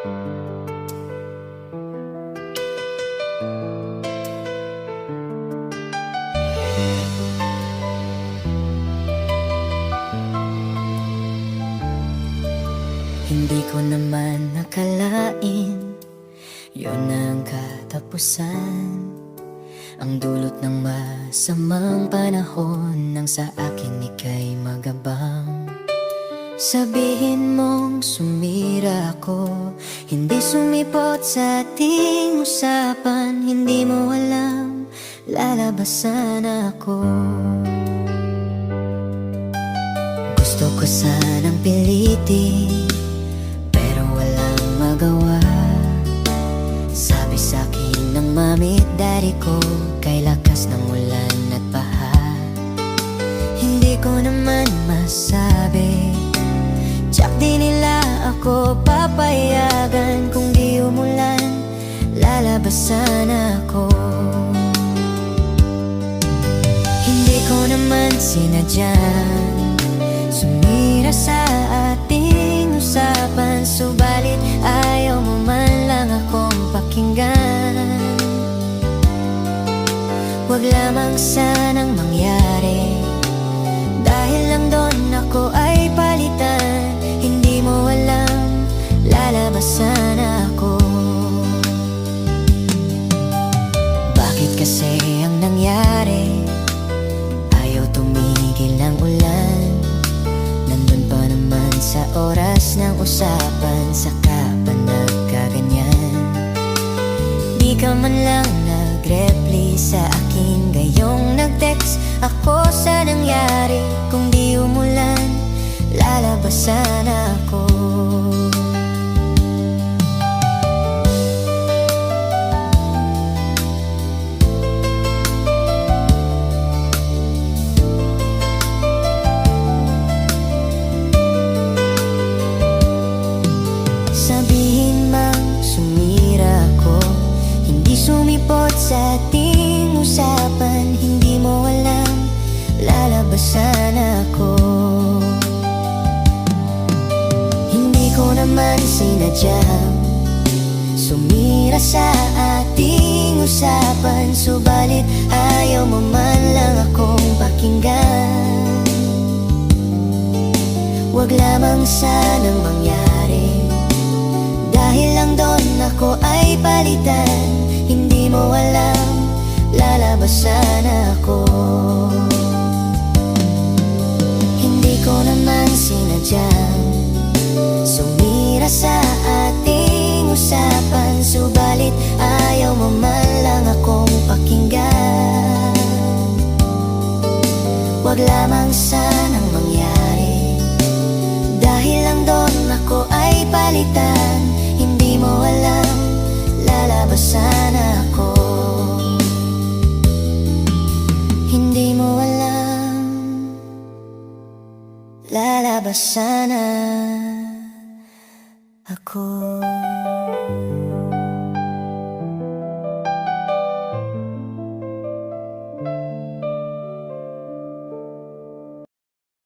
Hindi ko naman nakalain yun ang katapusan, ang dulot ng masamang panahon nang sa akin ika'y magabang. Sabihin mong sumira ako, hindi sumipot sa ating usapan. Hindi mo alam, lalabasan ako. Gusto ko sanang pilitin, pero walang magawa. Sabi sa'kin ng mami at daddy ko, kay lakas ng ulan at baha. Hindi ko naman masabi, tsak di nila ako papayagan. Kung di umulan, lalabasan ako. Hindi ko naman sinadyang sumira sa ating usapan, subalit ayaw mo man lang akong pakinggan. Huwag lamang sanang mangyari, dahil lang doon ako ay palitan. Hindi mo alam, lalabasan ako. Bakit kasi ang nangyari? Ayaw tumigil ng ulan, nandun pa naman sa oras ng usapan, saka pa nagkaganyan. Di ka man lang nag-reply sa akin, gayong nag-text ako sa nangyari. Kung di umulan, lalabasan ako. Sabihin mang sumira ako, hindi sumipot sa ating usapan. Hindi mo alam, lalabasan ako. Hindi ko naman sinadyang sumira sa ating usapan, subalit ayaw mo man lang akong pakinggan. Huwag lamang sanang mangyari, dahil lang doon ako ay palitan. Hindi mo alam, lalabasan ako. Hindi ko naman sinadyang sumira sa ating usapan, subalit ayaw mo man lang akong pakinggan. Huwag lamang sanang mangyari, dahil lang doon ako ay palitan. Hindi mo alam, lalabasan ako. Hindi mo alam, lalabasan ako.